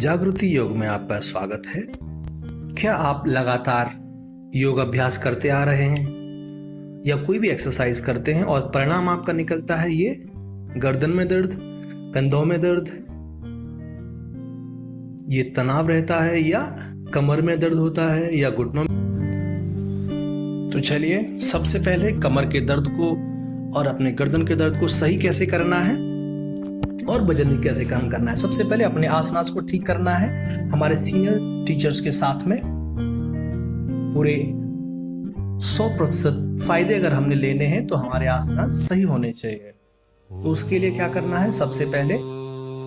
जागृति योग में आपका स्वागत है। क्या आप लगातार योग अभ्यास करते आ रहे हैं या कोई भी एक्सरसाइज करते हैं और परिणाम आपका निकलता है ये गर्दन में दर्द, कंधों में दर्द, ये तनाव रहता है या कमर में दर्द होता है या घुटनों में? तो चलिए सबसे पहले कमर के दर्द को और अपने गर्दन के दर्द को सही कैसे करना है और वजन भी कैसे कम करना है। सबसे पहले अपने आसनास को ठीक करना है। हमारे सीनियर टीचर्स के साथ में पूरे 100% फायदे अगर हमने लेने हैं तो हमारे आसनास सही होने चाहिए। तो उसके लिए क्या करना है, सबसे पहले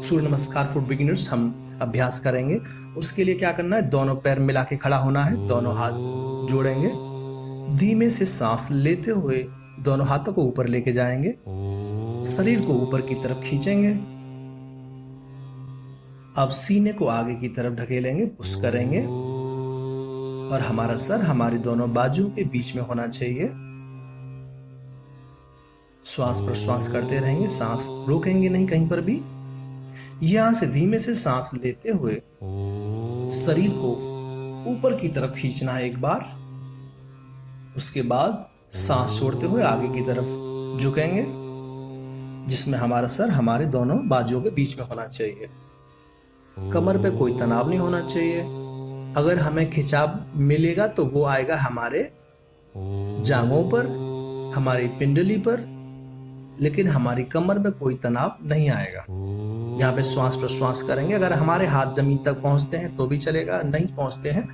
सूर्य नमस्कार फॉर बिगिनर्स हम अभ्यास करेंगे। उसके लिए क्या करना है, दोनों पैर मिला के खड़ा होना है, दोनों हाथ जोड़ेंगे, धीमे से सांस लेते हुए दोनों हाथों को ऊपर लेके जाएंगे, शरीर को ऊपर की तरफ खींचेंगे। अब सीने को आगे की तरफ ढकेलेंगे, पुश करेंगे और हमारा सर हमारी दोनों बाजुओं के बीच में होना चाहिए। श्वास प्रश्वास करते रहेंगे, सांस रोकेंगे नहीं कहीं पर भी। यहां से धीमे से सांस लेते हुए शरीर को ऊपर की तरफ खींचना है एक बार। उसके बाद सांस छोड़ते हुए आगे की तरफ झुकेंगे, जिसमें हमारा सर हमारे दोनों बाजुओं के बीच में होना चाहिए। कमर पे कोई तनाव नहीं होना चाहिए। अगर हमें खिंचाव मिलेगा तो वो आएगा हमारे जांघों पर, हमारी पिंडली पर, लेकिन हमारी कमर में कोई तनाव नहीं आएगा। यहाँ पे श्वास प्रश्वास करेंगे। अगर हमारे हाथ जमीन तक पहुंचते हैं तो भी चलेगा, नहीं पहुंचते हैं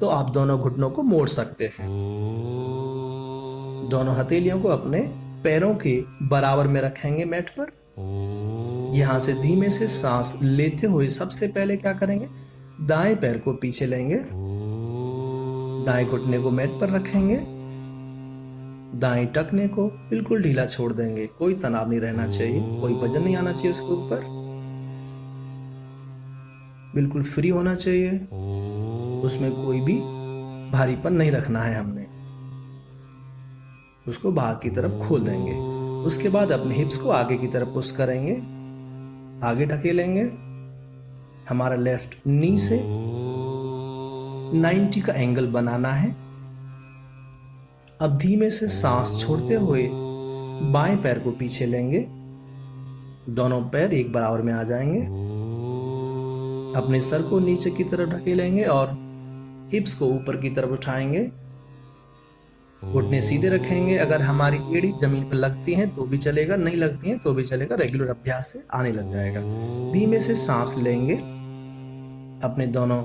तो आप दोनों घुटनों को मोड़ सकते हैं। दोनों हथेलियों को अपने पैरों के बराबर में रखेंगे मैट पर। यहां से धीमे से सांस लेते हुए सबसे पहले क्या करेंगे, दाएं पैर को पीछे लेंगे, दाएं घुटने को मैट पर रखेंगे, दाएं टखने को बिल्कुल ढीला छोड़ देंगे। कोई तनाव नहीं रहना चाहिए, कोई वजन नहीं आना चाहिए उसके ऊपर, बिल्कुल फ्री होना चाहिए। उसमें कोई भी भारीपन नहीं रखना है हमने। उसको बाहर की तरफ खोल देंगे। उसके बाद अपने हिप्स को आगे की तरफ पुश करेंगे, आगे ढकेलेंगे। हमारा लेफ्ट नी से 90 का एंगल बनाना है। अब धीमे से सांस छोड़ते हुए बाएं पैर को पीछे लेंगे, दोनों पैर एक बराबर में आ जाएंगे। अपने सर को नीचे की तरफ ढकेलेंगे और हिप्स को ऊपर की तरफ उठाएंगे। घुटने सीधे रखेंगे। अगर हमारी एड़ी जमीन पर लगती हैं तो भी चलेगा, नहीं लगती हैं तो भी चलेगा, रेगुलर अभ्यास से आने लग जाएगा। धीमे से सांस लेंगे। अपने दोनों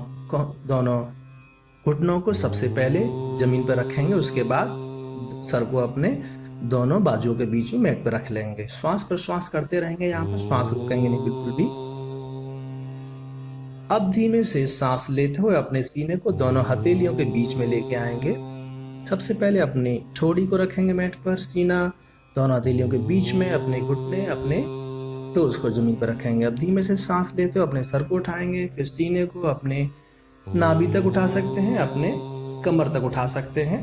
घुटनों को सबसे पहले जमीन पर रखेंगे, उसके बाद सर को अपने दोनों बाजुओं के बीच में मैट पर रख लेंगे। श्वास प्रश्वास करते रहेंगे, यहाँ पर श्वास रोकेंगे नहीं बिल्कुल भी। अब धीमे से सांस लेते हुए अपने सीने को दोनों हथेलियों के बीच में लेके आएंगे। सबसे पहले अपनी ठोड़ी को रखेंगे मैट पर, सीना दोनों हथेलियों के बीच में, अपने घुटने अपने टोज को जमीन पर रखेंगे। अब धीमे से सांस लेते हुए अपने सर को उठाएंगे, फिर सीने को अपने नाभि तक उठा सकते हैं, अपने कमर तक उठा सकते हैं।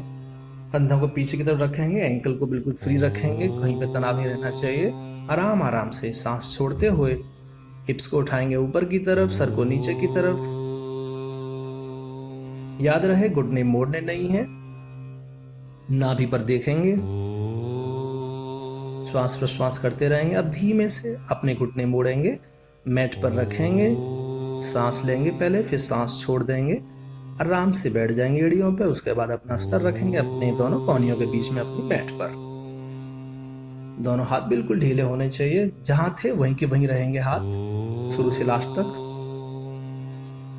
कंधों को पीछे की तरफ रखेंगे, एंकल को बिल्कुल फ्री रखेंगे, कहीं पे तनाव नहीं रहना चाहिए। आराम आराम से सांस छोड़ते हुए हिप्स को उठाएंगे ऊपर की तरफ, सर को नीचे की तरफ। याद रहे घुटने मोड़ने नहीं है, नाभि पर देखेंगे। श्वास प्रश्वास करते रहेंगे। अब धीमे से अपने घुटने मोड़ेंगे, मैट पर रखेंगे, सांस लेंगे पहले, फिर सांस छोड़ देंगे, आराम से बैठ जाएंगे एड़ियों पे। उसके बाद अपना सर रखेंगे अपने दोनों कोहनियों के बीच में अपनी मैट पर। दोनों हाथ बिल्कुल ढीले होने चाहिए, जहां थे वहीं के वहीं रहेंगे हाथ शुरू से लास्ट तक।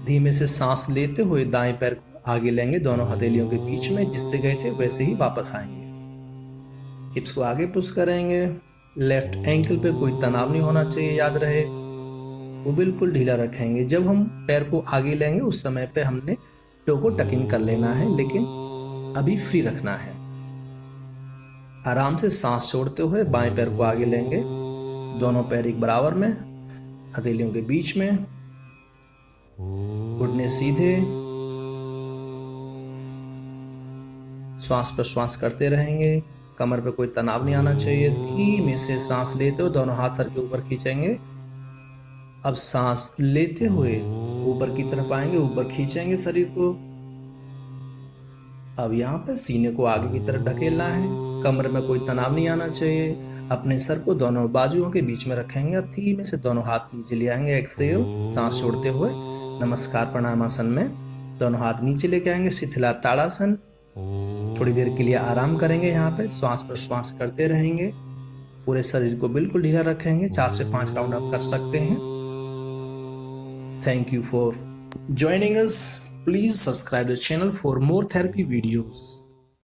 धीमे से सांस लेते हुए दाएं पैर को आगे लेंगे दोनों हथेलियों के बीच में, जिससे गए थे वैसे ही वापस आएंगे। हिप्स को आगे पुश करेंगे। लेफ्ट एंकल पे कोई तनाव नहीं होना चाहिए, याद रहे, वो बिल्कुल ढीला रखेंगे। जब हम पैर को आगे लेंगे उस समय पे हमने टो को टक इन कर लेना है, लेकिन अभी फ्री रखना है। आराम से सांस छोड़ते हुए बाएं पैर को आगे लेंगे, दोनों पैर एक बराबर में, हथेलियों के बीच में, घुटने सीधे। श्वास प्रश्वास करते रहेंगे, कमर पे कोई तनाव नहीं आना चाहिए। धीमे से सांस लेते हुए दोनों हाथ सर के ऊपर खींचेंगे। अब सांस लेते हुए ऊपर की तरफ आएंगे, ऊपर खींचेंगे शरीर को। अब यहाँ पे सीने को आगे की तरफ ढकेलना है, कमर में कोई तनाव नहीं आना चाहिए। अपने सर को दोनों बाजुओं के बीच में रखेंगे। अब धीमे से दोनों हाथ नीचे ले आएंगे, एक्सहेल, सांस छोड़ते हुए नमस्कार प्रणामासन में दोनों हाथ नीचे लेके आएंगे, शिथिला ताड़ासन। थोड़ी देर के लिए आराम करेंगे, यहाँ पे श्वास प्रश्वास करते रहेंगे, पूरे शरीर को बिल्कुल ढीला रखेंगे। 4 से 5 राउंड आप कर सकते हैं। Thank you for joining us. Please subscribe the channel for more therapy videos.